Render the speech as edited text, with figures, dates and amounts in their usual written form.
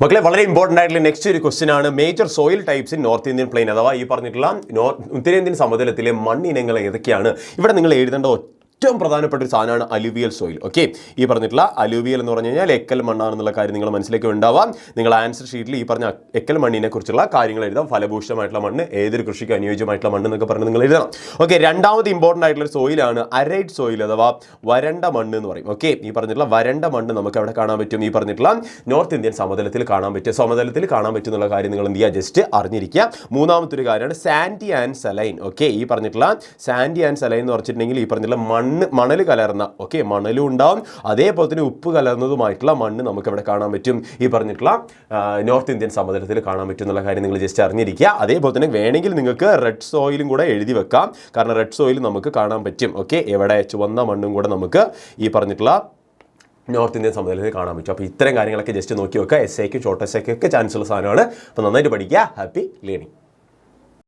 മക്കളെ വളരെ ഇമ്പോർട്ടൻ്റ് ആയിട്ടുള്ള നെക്സ്റ്റ് ഒരു ക്വസ്റ്റ്യൻ ആണ് major soil types in north Indian plain അഥവാ ഈ പറഞ്ഞിട്ടുള്ള ഉത്തരേന്ത്യൻ സമതലത്തിലെ മണ്ണിനങ്ങൾ ഏതൊക്കെയാണ്. ഇവിടെ നിങ്ങൾ എഴുതേണ്ട ഏറ്റവും പ്രധാനപ്പെട്ട ഒരു സാധനമാണ് അലുവിയൽ സോയിൽ. ഓക്കെ, ഈ പറഞ്ഞിട്ടുള്ള അലുവിയൽ എന്ന് പറഞ്ഞു കഴിഞ്ഞാൽ എക്കൽ മണ്ണാണെന്നുള്ള കാര്യം നിങ്ങൾ മനസ്സിലേക്ക് ഉണ്ടാവാം. നിങ്ങൾ ആൻസർ ഷീറ്റിൽ ഈ പറഞ്ഞ എക്കൽ മണ്ണിനെ കുറിച്ചുള്ള കാര്യങ്ങൾ എഴുതാം. ഫലഭൂഷ്ടമായിട്ടുള്ള മണ്ണ്, ഏതൊരു കൃഷിക്ക് അനുയോജ്യമായിട്ടുള്ള മണ്ണ് എന്നൊക്കെ പറഞ്ഞ് നിങ്ങൾ എഴുതണം. ഓക്കെ, രണ്ടാമത് ഇമ്പോർട്ടൻ്റ് ആയിട്ടുള്ള ഒരു സോയിലാണ് അരൈഡ് സോയിൽ അഥവാ വരണ്ട മണ്ണ് എന്ന് പറയും. ഓക്കെ, ഈ പറഞ്ഞിട്ടുള്ള വരണ്ട മണ്ണ് നമുക്ക് എവിടെ കാണാൻ പറ്റും? ഈ പറഞ്ഞിട്ടുള്ള നോർത്ത് ഇന്ത്യൻ സമതലത്തിൽ കാണാൻ പറ്റും. സമതലത്തിൽ കാണാൻ പറ്റും എന്നുള്ള കാര്യം നിങ്ങൾ എന്ത് ചെയ്യുക, ജസ്റ്റ് അറിഞ്ഞിരിക്കുക. മൂന്നാമത്തെ ഒരു കാര്യമാണ് സാൻഡി ആൻഡ് സലൈൻ. ഓക്കെ, ഈ പറഞ്ഞിട്ടുള്ള സാൻഡി ആൻഡ് സലൈൻ എന്ന് പറഞ്ഞിട്ടുണ്ടെങ്കിൽ ഈ പറഞ്ഞിട്ടുള്ള മണൽ കലർന്ന, ഓക്കെ, മണലും ഉണ്ടാവും, അതേപോലെ തന്നെ ഉപ്പ് കലർന്നതുമായിട്ടുള്ള മണ്ണ് നമുക്ക് ഇവിടെ കാണാൻ പറ്റും. ഈ പറഞ്ഞിട്ടുള്ള നോർത്ത് ഇന്ത്യൻ സമതലത്തിൽ കാണാൻ പറ്റും എന്നുള്ള കാര്യം നിങ്ങൾ ജസ്റ്റ് അറിഞ്ഞിരിക്കുക. അതേപോലെ തന്നെ വേണമെങ്കിൽ നിങ്ങൾക്ക് റെഡ് സോയിലും കൂടെ എഴുതി വെക്കാം. കാരണം റെഡ് സോയിൽ നമുക്ക് കാണാൻ പറ്റും. ഓക്കെ, എവിടെ ചുവന്ന മണ്ണും കൂടെ നമുക്ക് ഈ പറഞ്ഞിട്ടുള്ള നോർത്ത് ഇന്ത്യൻ സമതലത്തിൽ കാണാൻ പറ്റും. അപ്പോൾ ഇത്തരം കാര്യങ്ങളൊക്കെ ജസ്റ്റ് നോക്കി വെക്കുക. എസ് എക്കും ഷോർട്ട് എസ് എക്കൊക്കെ ചാൻസ് ഉള്ള സാധനമാണ്. അപ്പോൾ നന്നായിട്ട് പഠിക്കുക. Happy learning.